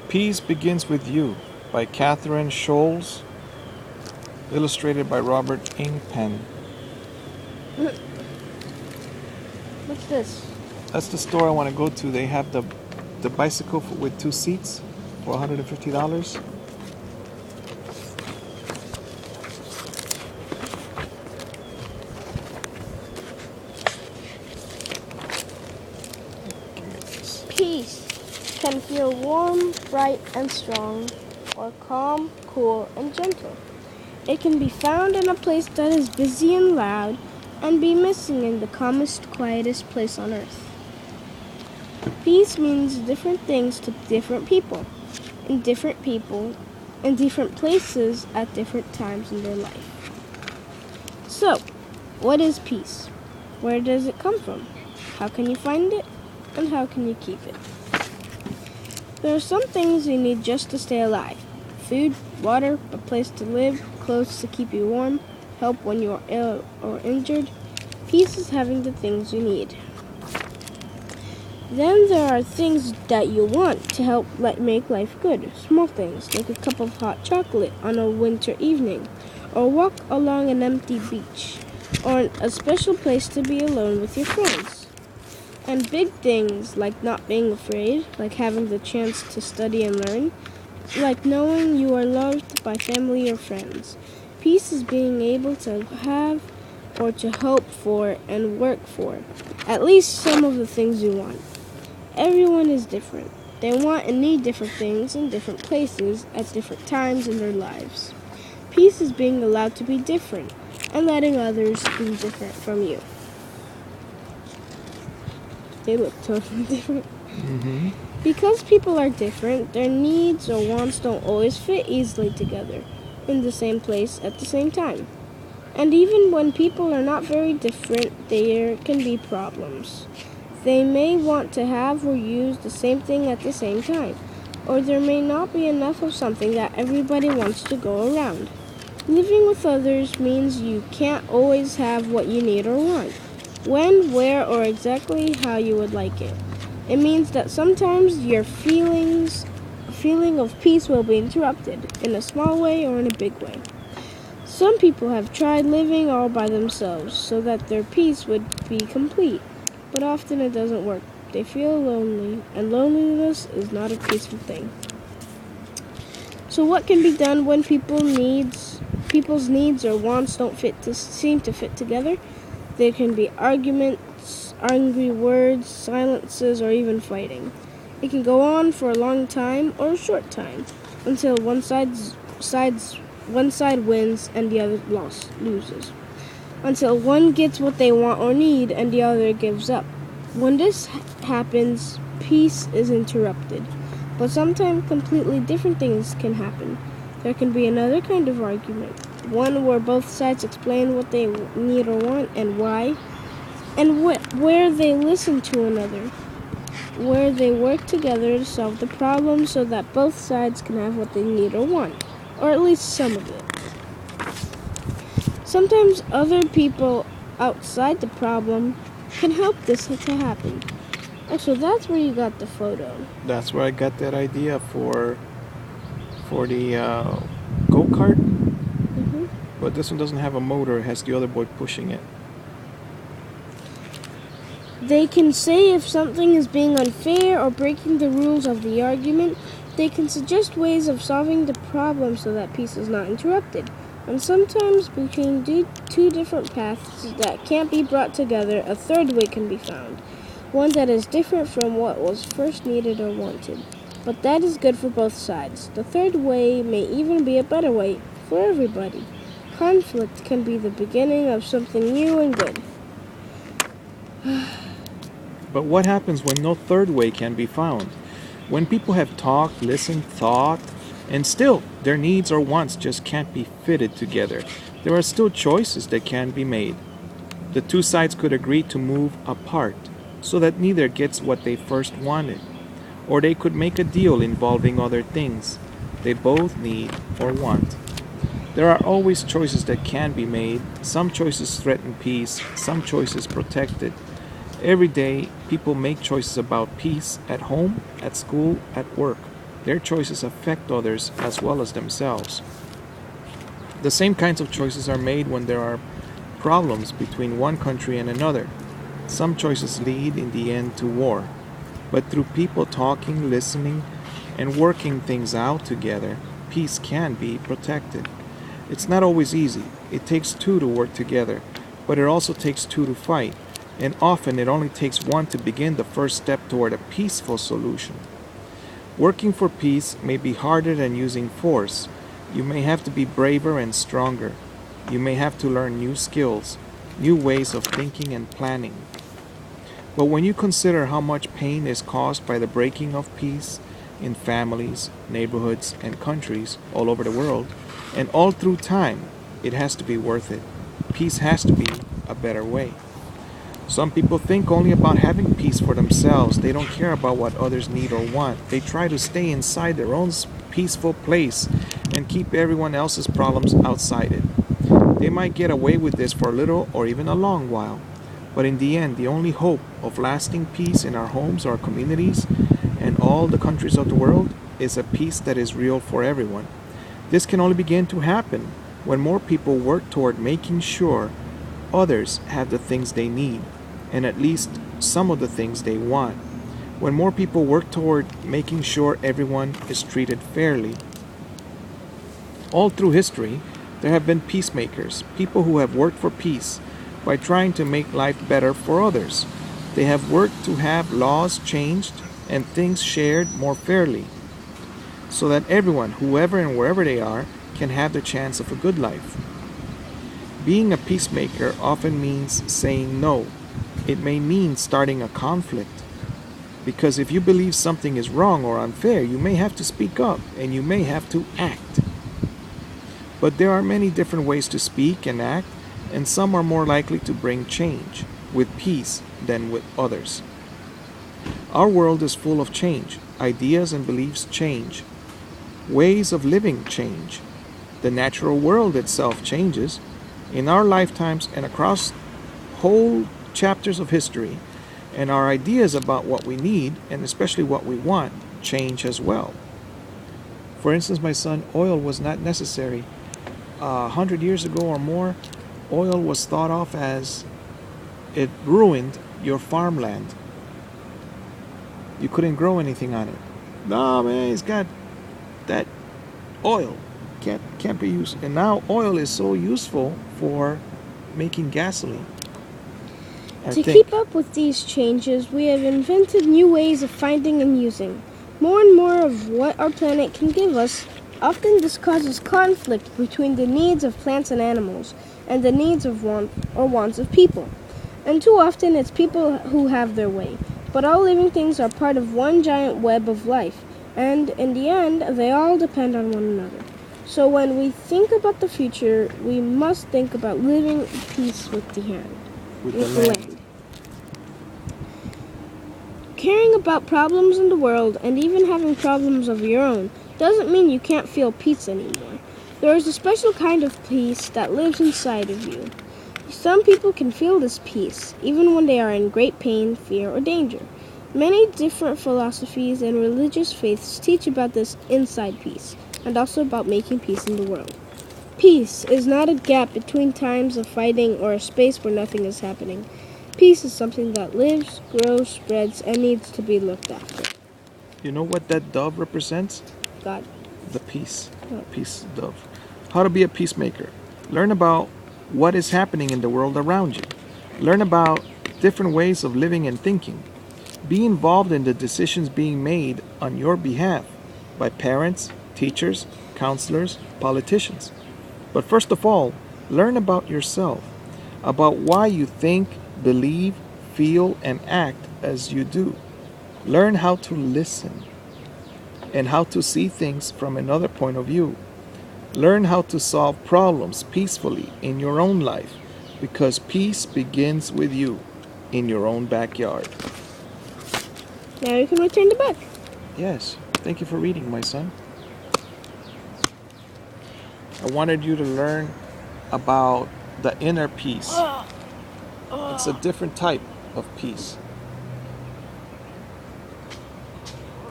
Peace Begins with You by Catherine Scholes, illustrated by Robert Ing Penn. What's this? That's the store I want to go to. They have the bicycle with 2 seats for $150. Peace can feel warm, bright, and strong, or calm, cool, and gentle. It can be found in a place that is busy and loud, and be missing in the calmest, quietest place on earth. Peace means different things to different people, in different places at different times in their life. So, what is peace? Where does it come from? How can you find it? And how can you keep it? There are some things you need just to stay alive. Food, water, a place to live, clothes to keep you warm, help when you are ill or injured. Peace is having the things you need. Then there are things that you want to help make life good. Small things, like a cup of hot chocolate on a winter evening, or walk along an empty beach, or a special place to be alone with your friends. And big things, like not being afraid, like having the chance to study and learn, like knowing you are loved by family or friends. Peace is being able to have or to hope for and work for at least some of the things you want. Everyone is different. They want and need different things in different places at different times in their lives. Peace is being allowed to be different and letting others be different from you. They look totally different. Mm-hmm. Because people are different, their needs or wants don't always fit easily together in the same place at the same time. And even when people are not very different, there can be problems. They may want to have or use the same thing at the same time, or there may not be enough of something that everybody wants to go around. Living with others means you can't always have what you need or want, when, where, or exactly how you would like it. It means that sometimes your feeling of peace will be interrupted, in a small way or in a big way. Some people have tried living all by themselves so that their peace would be complete, but often it doesn't work. They feel lonely, and loneliness is not a peaceful thing. So what can be done when people's needs or wants don't seem to fit together? There can be arguments, angry words, silences, or even fighting. It can go on for a long time or a short time, until one side wins and the other loses. Until one gets what they want or need and the other gives up. When this happens, peace is interrupted. But sometimes completely different things can happen. There can be another kind of argument, one where both sides explain what they need or want and why, and where they listen to another, where they work together to solve the problem so that both sides can have what they need or want, or at least some of it. Sometimes other people outside the problem can help this to happen. Oh, so that's where you got the photo. That's where I got that idea for the go-kart. Mm-hmm. But this one doesn't have a motor. It has the other boy pushing it. They can say if something is being unfair or breaking the rules of the argument. They can suggest ways of solving the problem so that peace is not interrupted. And sometimes between two different paths that can't be brought together, a third way can be found. One that is different from what was first needed or wanted. But that is good for both sides. The third way may even be a better way for everybody. Conflict can be the beginning of something new and good. But what happens when no third way can be found? When people have talked, listened, thought, and still their needs or wants just can't be fitted together, there are still choices that can be made. The two sides could agree to move apart so that neither gets what they first wanted, or they could make a deal involving other things they both need or want. There are always choices that can be made. Some choices threaten peace, some choices protect it. Every day, people make choices about peace at home, at school, at work. Their choices affect others as well as themselves. The same kinds of choices are made when there are problems between one country and another. Some choices lead in the end to war, but through people talking, listening, and working things out together, peace can be protected. It's not always easy. It takes two to work together, but it also takes two to fight, and often it only takes one to begin the first step toward a peaceful solution. Working for peace may be harder than using force. You may have to be braver and stronger. You may have to learn new skills, new ways of thinking and planning. But when you consider how much pain is caused by the breaking of peace in families, neighborhoods, and countries all over the world, and all through time, it has to be worth it. Peace has to be a better way. Some people think only about having peace for themselves. They don't care about what others need or want. They try to stay inside their own peaceful place and keep everyone else's problems outside it. They might get away with this for a little or even a long while. But in the end, the only hope of lasting peace in our homes, our communities, and all the countries of the world is a peace that is real for everyone. This can only begin to happen when more people work toward making sure others have the things they need, and at least some of the things they want. When more people work toward making sure everyone is treated fairly. All through history, there have been peacemakers, people who have worked for peace by trying to make life better for others. They have worked to have laws changed and things shared more fairly, so that everyone, whoever and wherever they are, can have the chance of a good life. Being a peacemaker often means saying no. It may mean starting a conflict. Because if you believe something is wrong or unfair, you may have to speak up and you may have to act. But there are many different ways to speak and act, and some are more likely to bring change with peace than with others. Our world is full of change. Ideas and beliefs change. Ways of living change. The natural world itself changes. In our lifetimes and across whole chapters of history, and our ideas about what we need, and especially what we want, change as well. For instance, my son, oil was not necessary. 100 years ago or more, oil was thought of as it ruined your farmland. You couldn't grow anything on it. No, man, it's got that oil. Can't be used. And now oil is so useful for making gasoline. To keep up with these changes, we have invented new ways of finding and using more and more of what our planet can give us. Often this causes conflict between the needs of plants and animals and the needs of wants of people. And too often it's people who have their way. But all living things are part of one giant web of life, and in the end, they all depend on one another. So when we think about the future, we must think about living in peace with the land. Caring about problems in the world, and even having problems of your own, doesn't mean you can't feel peace anymore. There is a special kind of peace that lives inside of you. Some people can feel this peace, even when they are in great pain, fear, or danger. Many different philosophies and religious faiths teach about this inside peace, and also about making peace in the world. Peace is not a gap between times of fighting or a space where nothing is happening. Peace is something that lives, grows, spreads, and needs to be looked after. You know what that dove represents? God. The peace. Peace dove. How to be a peacemaker. Learn about what is happening in the world around you. Learn about different ways of living and thinking. Be involved in the decisions being made on your behalf by parents, teachers, counselors, politicians. But first of all, learn about yourself, about why you think, believe, feel, and act as you do. Learn how to listen and how to see things from another point of view. Learn how to solve problems peacefully in your own life, because peace begins with you in your own backyard. Now you can return the book. Yes, thank you for reading, my son. I wanted you to learn about the inner peace. It's a different type of peace.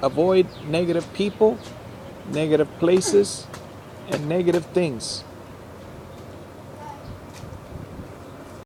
avoid negative people, negative places, and negative things.